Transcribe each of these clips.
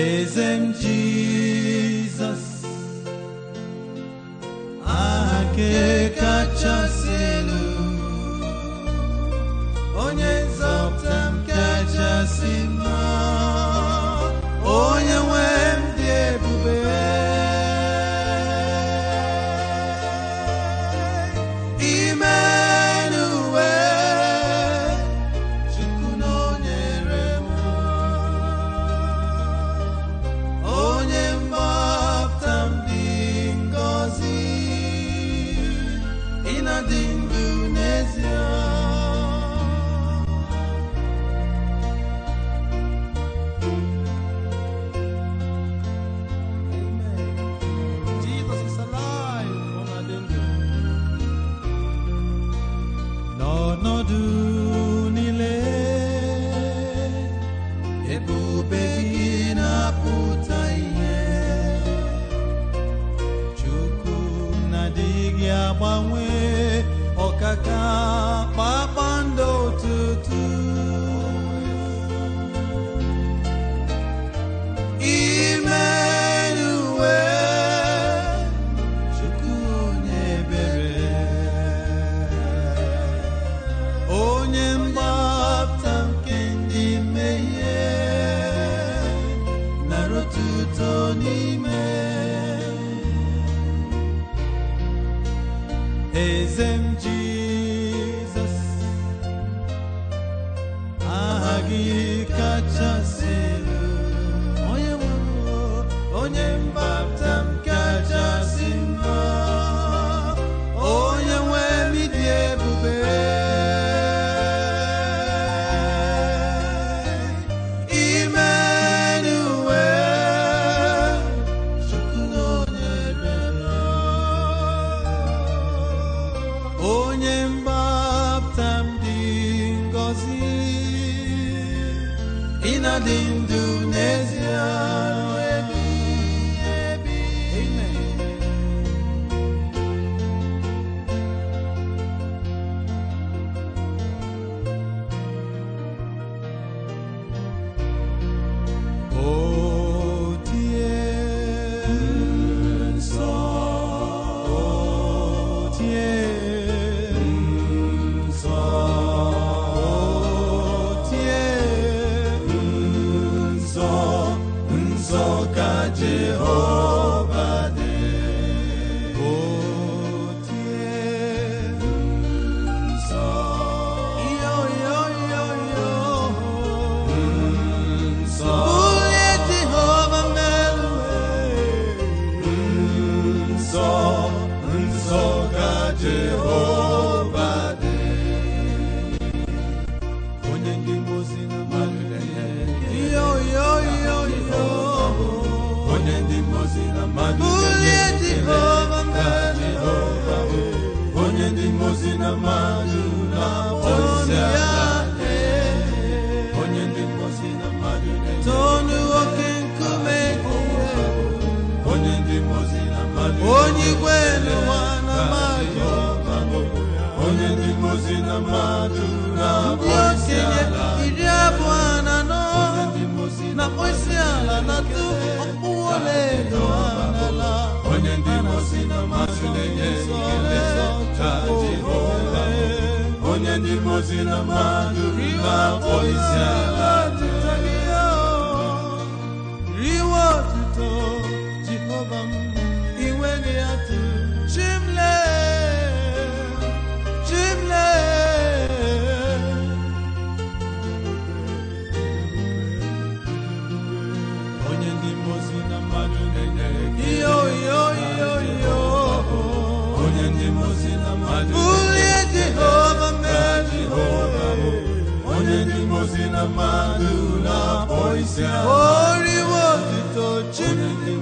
Ezem Jesus, ake kachasị elu, onye nzọpụta m kachasị mma, onye nwe m dị ebube. N'ọnọdụ niile, ebube gị na-apụta ihe. Chukwu na-adịghị agbanwe, ọkaka kpakpando ụtụtụ. Imenuwe, Chukwu onye ebere, onye mgbapụta nke ndị mmehie, nara otuto n'ime. Eze m Jizọs, aha gị kachasị elu, onye mgbapụta m kachasị mma, onye nwe m dị ebube. Onye mgbapụta m dị ngọzi, ị na-adị ndụ n'ezie ebighị ebi. Jehovah de otie nso, yo yo yo yo nso, uye Jehovah melwe nso, nso ka Jehovah de. Onye ndị mozi na mmadụ na-enye, yo yo yo yo, onye ndị mozi na mmadụ na-enye Jehova mere, onye ndị mozi na mmadụ na-akpọ isiala, onye ndị mozi na mmadụ na-enye tonu oke nkume, onye ndị mozi na mmadụ, onye igwe n'ụwa na mmadụ, onye ndị mozi na mmadụ na-akpọ isiala, iri abụọ na anọ na-akpọ isiala na ọkpụ ole n'ala, onye ndị mozi na mmadụ na-enye ekele ka Jehova, onye ndị mozi na mmadụ na-akpọ isiala, riwe otuto Jehova m, inweghị atụ. Chimle Chimle, onye ndị mozi na mmadụ na-enye yo yo yo yo, onye ndị mozi na mmadụ bulie Jehova mere, Jehova bụ onye ndị mozi na mmadụ na-akpọ isiala, oriwo otuto Chineke,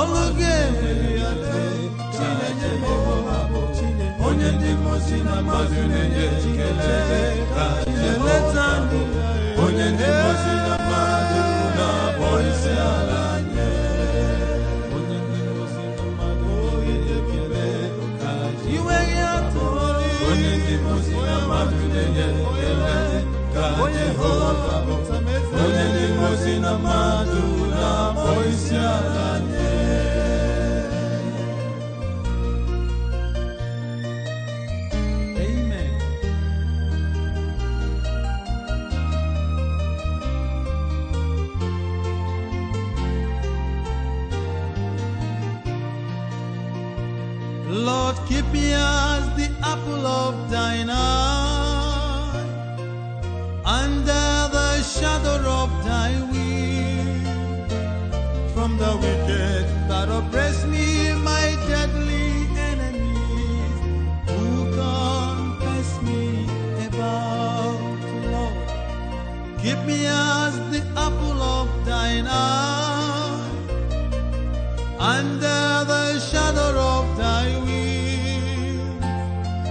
ọlụ gị emere ya Chineke, onye ndị mozi na mmadụ na-enye ekele ka Jehova, onye ndị mozi na mmadụ na-akpọ isiala, onye ndị mozi na mmadụ na-enye ekele ka Jehova, onye ndị mozi na mmadụ na-enye ekele ka Jehova, onye ndị mozi na mmadụ na keep me as the apple of thine eye, under the shadow of thy wing, from the wicked that oppress me, my deadly enemies, who compass me about. Lord, keep me as the apple of thine eye, under the shadow of thy wing,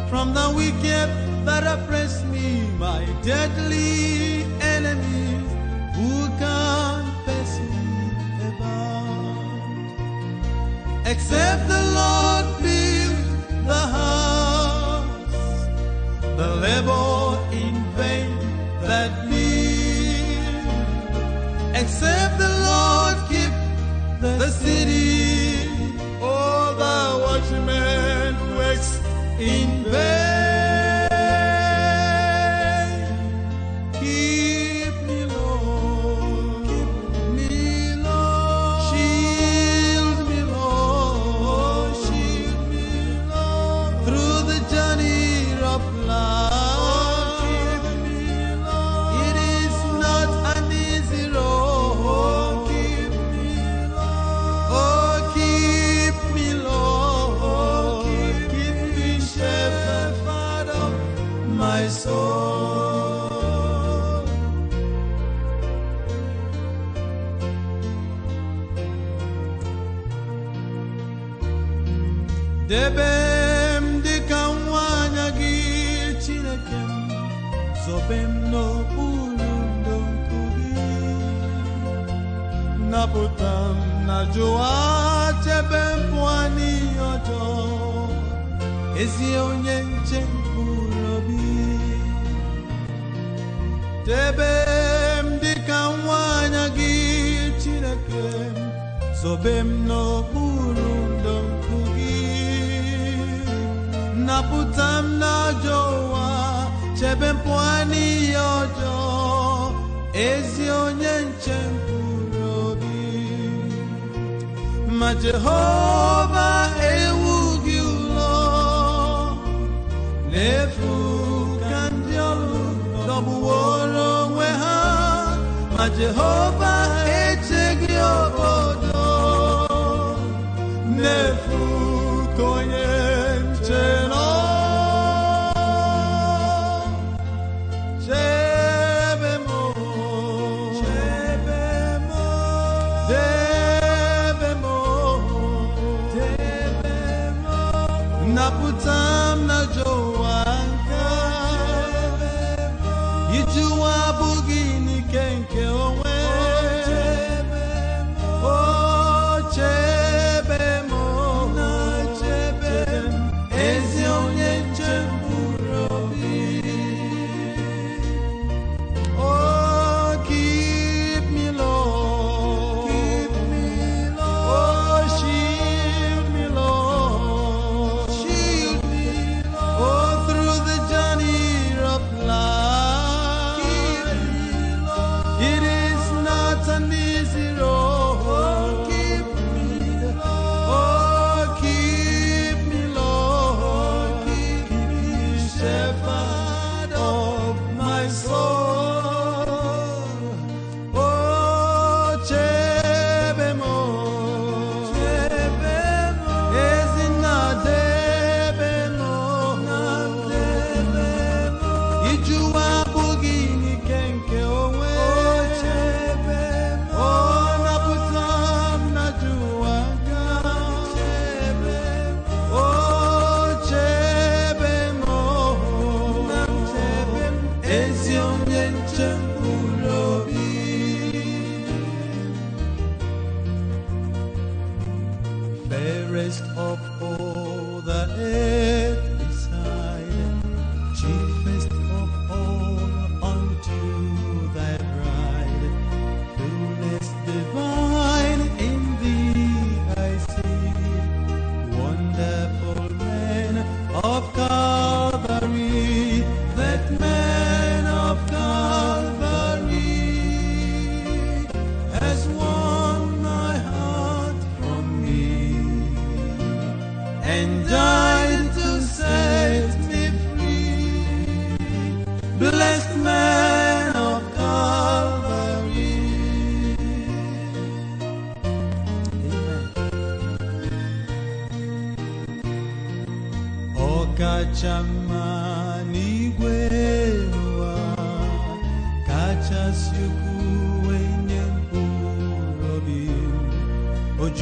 from the wicked that oppress me, my deadly enemies, who compass me about. Except the Lord build the house, the labor in vain that build. Except the Lord keep the city, all the watchmen works in vain. Keep me, Lord, shield me, Lord, through the journey of life. It is not an easy road. Oh, keep me, Lord, keep me, shepherd of my soul. Debem dịka nwanyị gị Chineke m, zobem n'okpuru ndo gị, napụta m na jụwa, chebe m pụọ n'ihe ọjọọ, ezi onye nche mkpụrụ obi. Debe m dịka nwanyị gị Chineke m, zobe m n'okpuru ndo gị, napụta m n'ajọ ụwa, chebe m pụọ n'ihe ọjọọ, ezi onye nche mkpụrụ obi. Ma Jehova ewughị ụlọ n'efu ka ndị ọrụ dọgbuworo onwe ha, ma Jehova echeghị obodo n'efu ka onye nche nọ. Chebe m, debe m, napụta m n'ajọ ụwa nke iji ụwa abụghị n'ike nke onwe. O chebe m, ezi onye nche mkpụrụ obi. Oh, keep me, Lord, oh, shield me, Lord, oh, through the journey of life. It is not an easy road. Oh, keep me, Lord, keep me, shepherd of my soul. Oh, chebe mo, ezi na debe mo, ijuwa abụghị n'ike nke onwe. Oh, napụta m n'ajọ ụwa nke oh, chebe m, ezi onye nche mkpụrụ obi. Fairest of all the earth beside, chiefest of all unto thy bride, fullness divine in thee I see, wonderful man of Calvary, that man of Calvary has won my heart from me. kacha mma